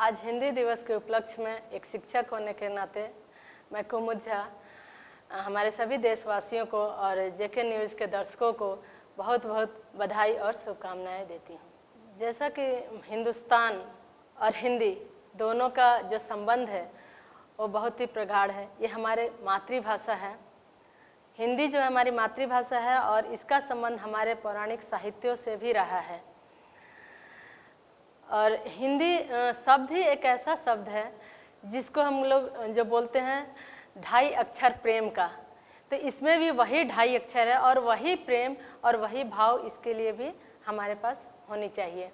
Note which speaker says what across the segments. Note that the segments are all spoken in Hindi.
Speaker 1: आज हिंदी दिवस के उपलक्ष्य में एक शिक्षक होने के नाते मैं कुमुद झा हमारे सभी देशवासियों को और जेके न्यूज़ के दर्शकों को बहुत बहुत बधाई और शुभकामनाएं देती हूँ। जैसा कि हिंदुस्तान और हिंदी दोनों का जो संबंध है वो बहुत ही प्रगाढ़ है। ये हमारे मातृभाषा है। हिंदी जो हमारी मातृभाषा है और इसका संबंध हमारे पौराणिक साहित्यों से भी रहा है। और हिंदी शब्द ही एक ऐसा शब्द है जिसको हम लोग जो बोलते हैं 2.5 अक्षर प्रेम का, तो इसमें भी वही 2.5 अक्षर है और वही प्रेम और वही भाव इसके लिए भी हमारे पास होनी चाहिए।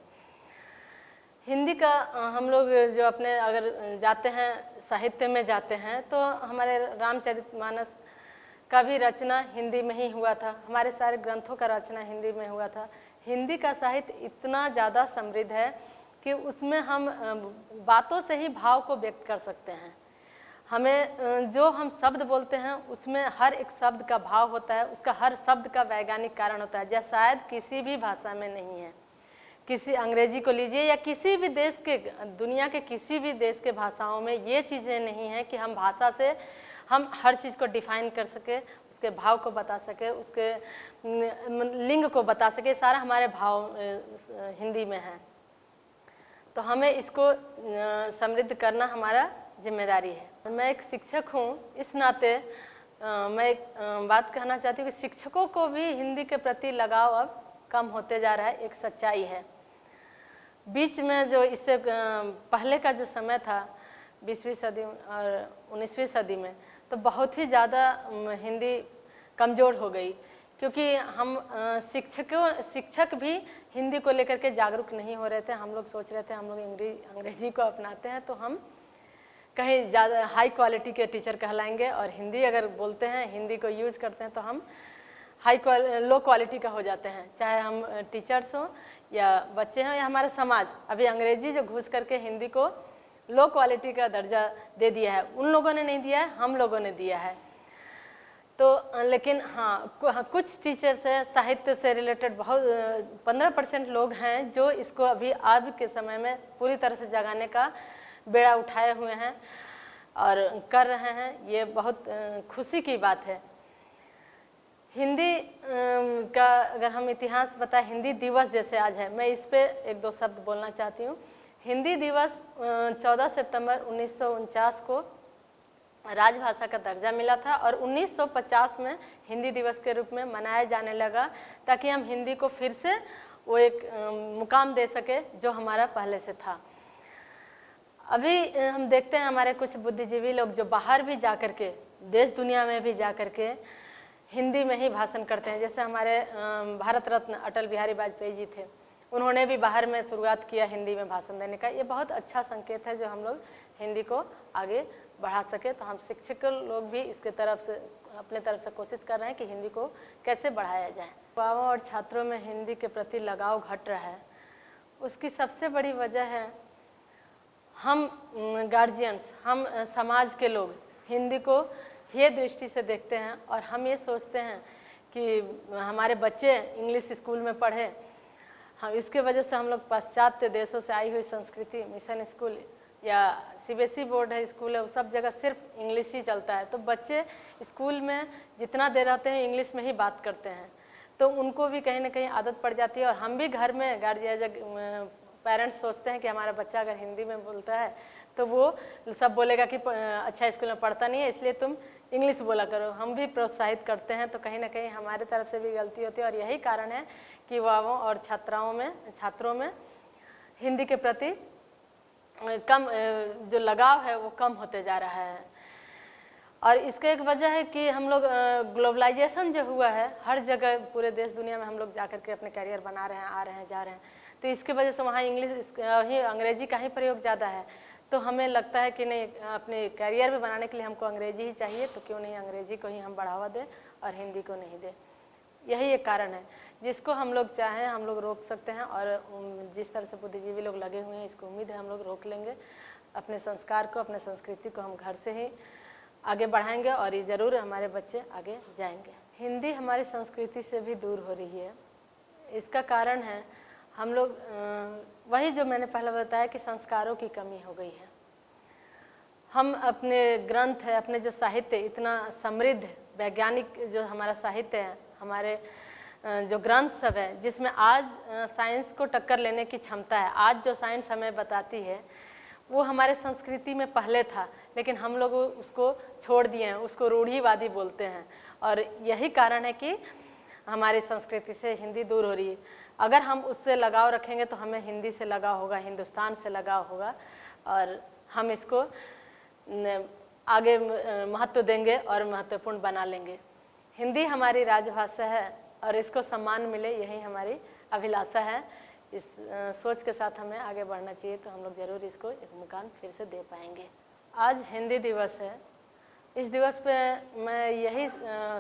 Speaker 1: हिंदी का हम लोग जो अपने अगर जाते हैं साहित्य में जाते हैं तो हमारे रामचरितमानस का भी रचना हिंदी में ही हुआ था। हमारे सारे ग्रंथों का रचना हिंदी में हुआ था। हिंदी का साहित्य इतना ज़्यादा समृद्ध है कि उसमें हम बातों से ही भाव को व्यक्त कर सकते हैं। हमें जो हम शब्द बोलते हैं उसमें हर एक शब्द का भाव होता है, उसका हर शब्द का वैज्ञानिक कारण होता है, जैसा शायद किसी भी भाषा में नहीं है। किसी अंग्रेजी को लीजिए या किसी भी देश के, दुनिया के किसी भी देश के भाषाओं में ये चीज़ें नहीं हैं कि हम भाषा से हम हर चीज़ को डिफाइन कर सके, उसके भाव को बता सके, उसके लिंग को बता सके। सारा हमारे भाव हिंदी में है, तो हमें इसको समृद्ध करना हमारा जिम्मेदारी है। मैं एक शिक्षक हूँ, इस नाते मैं एक बात कहना चाहती हूँ कि शिक्षकों को भी हिंदी के प्रति लगाव अब कम होते जा रहा है। एक सच्चाई है। बीच में जो इससे पहले का जो समय था 20वीं सदी और 19वीं सदी में, तो बहुत ही ज़्यादा हिंदी कमज़ोर हो गई, क्योंकि हम शिक्षक भी हिंदी को लेकर के जागरूक नहीं हो रहे थे। हम लोग सोच रहे थे हम लोग अंग्रेजी को अपनाते हैं तो हम कहीं ज़्यादा हाई क्वालिटी के टीचर कहलाएंगे, और हिंदी अगर बोलते हैं, हिंदी को यूज़ करते हैं तो हम लो क्वालिटी का हो जाते हैं। चाहे हम टीचर्स हों या बच्चे हों या हमारा समाज, अभी अंग्रेजी जो घुस करके हिंदी को लो क्वालिटी का दर्जा दे दिया है। उन लोगों ने नहीं दिया है, हम लोगों ने दिया है। तो लेकिन हाँ, कुछ टीचर्स है साहित्य से रिलेटेड, बहुत 15% लोग हैं जो इसको अभी आज के समय में पूरी तरह से जगाने का बेड़ा उठाए हुए हैं और कर रहे हैं। ये बहुत खुशी की बात है। हिंदी का अगर हम इतिहास बताएं, हिंदी दिवस जैसे आज है, मैं इस पे 1-2 शब्द बोलना चाहती हूँ। हिंदी दिवस 14 सितंबर 1949 को राजभाषा का दर्जा मिला था और 1950 में हिंदी दिवस के रूप में मनाया जाने लगा, ताकि हम हिंदी को फिर से वो एक मुकाम दे सके जो हमारा पहले से था। अभी हम देखते हैं हमारे कुछ बुद्धिजीवी लोग जो बाहर भी जा कर के, देश दुनिया में भी जा कर के हिंदी में ही भाषण करते हैं। जैसे हमारे भारत रत्न अटल बिहारी वाजपेयी जी थे, उन्होंने भी बाहर में शुरुआत किया हिंदी में भाषण देने का। ये बहुत अच्छा संकेत है जो हम लोग हिंदी को आगे बढ़ा सके। तो हम शिक्षक लोग भी इसके तरफ से अपने तरफ से कोशिश कर रहे हैं कि हिंदी को कैसे बढ़ाया जाए। युवाओं और छात्रों में हिंदी के प्रति लगाव घट रहा है, उसकी सबसे बड़ी वजह है हम गार्जियंस, हम समाज के लोग हिंदी को ये दृष्टि से देखते हैं और हम ये सोचते हैं कि हमारे बच्चे इंग्लिश स्कूल में पढ़े। हम इसके वजह से हम लोग पाश्चात्य देशों से आई हुई संस्कृति, मिशन स्कूल या सीबीएसई बोर्ड है, स्कूल है, वो सब जगह सिर्फ इंग्लिश ही चलता है। तो बच्चे स्कूल में जितना देर रहते हैं इंग्लिश में ही बात करते हैं, तो उनको भी कहीं ना कहीं आदत पड़ जाती है। और हम भी घर में गार्जियन पेरेंट्स सोचते हैं कि हमारा बच्चा अगर हिंदी में बोलता है तो वो सब बोलेगा कि अच्छा स्कूल में पढ़ता नहीं है, इसलिए तुम इंग्लिश बोला करो। हम भी प्रोत्साहित करते हैं, तो कहीं ना कहीं हमारे तरफ से भी गलती होती है। और यही कारण है कि युवाओं और छात्रों में हिंदी के प्रति कम जो लगाव है वो कम होते जा रहा है। और इसका एक वजह है कि हम लोग ग्लोबलाइजेशन जो हुआ है, हर जगह पूरे देश दुनिया में हम लोग जा करके अपने करियर बना रहे हैं, आ रहे हैं, जा रहे हैं। तो इसके वजह से वहाँ इंग्लिश ही, अंग्रेजी का ही प्रयोग ज़्यादा है। तो हमें लगता है कि नहीं, अपने करियर भी बनाने के लिए हमको अंग्रेजी ही चाहिए, तो क्यों नहीं अंग्रेजी को ही हम बढ़ावा दें और हिंदी को नहीं दें। यही एक कारण है जिसको हम लोग चाहें हम लोग रोक सकते हैं। और जिस तरह से बुद्धिजीवी लोग लगे हुए हैं, इसको उम्मीद है हम लोग रोक लेंगे। अपने संस्कार को, अपने संस्कृति को हम घर से ही आगे बढ़ाएंगे और ये ज़रूर हमारे बच्चे आगे जाएंगे। हिंदी हमारी संस्कृति से भी दूर हो रही है। इसका कारण है हम लोग वही जो मैंने पहले बताया कि संस्कारों की कमी हो गई है। हम अपने ग्रंथ है, अपने जो साहित्य इतना समृद्ध वैज्ञानिक जो हमारा साहित्य है, हमारे जो ग्रंथ सब है, जिसमें आज साइंस को टक्कर लेने की क्षमता है। आज जो साइंस हमें बताती है वो हमारे संस्कृति में पहले था, लेकिन हम लोग उसको छोड़ दिए हैं, उसको रूढ़िवादी बोलते हैं। और यही कारण है कि हमारी संस्कृति से हिंदी दूर हो रही है। अगर हम उससे लगाव रखेंगे तो हमें हिंदी से लगाव होगा, हिंदुस्तान से लगाव होगा, और हम इसको आगे महत्व देंगे और महत्वपूर्ण बना लेंगे। हिंदी हमारी राजभाषा है और इसको सम्मान मिले, यही हमारी अभिलाषा है। इस सोच के साथ हमें आगे बढ़ना चाहिए, तो हम लोग ज़रूर इसको एक मुकाम फिर से दे पाएंगे। आज हिंदी दिवस है। इस दिवस पे मैं यही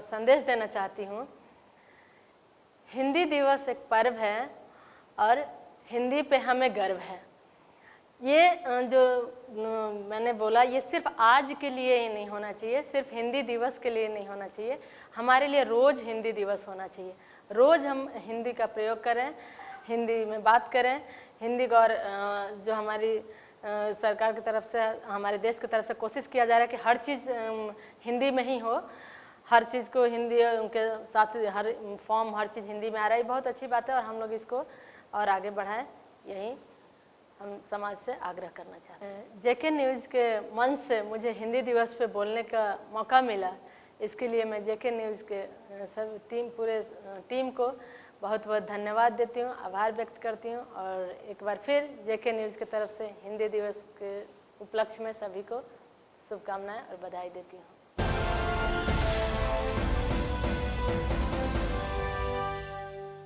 Speaker 1: संदेश देना चाहती हूँ, हिंदी दिवस एक पर्व है और हिंदी पे हमें गर्व है। ये जो मैंने बोला, ये सिर्फ आज के लिए ही नहीं होना चाहिए, सिर्फ हिंदी दिवस के लिए नहीं होना चाहिए, हमारे लिए रोज़ हिंदी दिवस होना चाहिए। रोज़ हम हिंदी का प्रयोग करें, हिंदी में बात करें। हिंदी को और जो हमारी सरकार की तरफ से, हमारे देश की तरफ से कोशिश किया जा रहा है कि हर चीज़ हिंदी में ही हो, हर चीज़ को हिंदी के साथ, हर फॉर्म, हर चीज़ हिंदी में आ रहा है। बहुत अच्छी बात है और हम लोग इसको और आगे बढ़ाएं, यही हम समाज से आग्रह करना चाहते हैं। जेके न्यूज़ के मंच से मुझे हिंदी दिवस पे बोलने का मौका मिला, इसके लिए मैं जेके न्यूज़ के सब पूरे टीम को बहुत बहुत धन्यवाद देती हूँ, आभार व्यक्त करती हूँ। और एक बार फिर जेके न्यूज़ की तरफ से हिंदी दिवस के उपलक्ष्य में सभी को शुभकामनाएं और बधाई देती हूँ।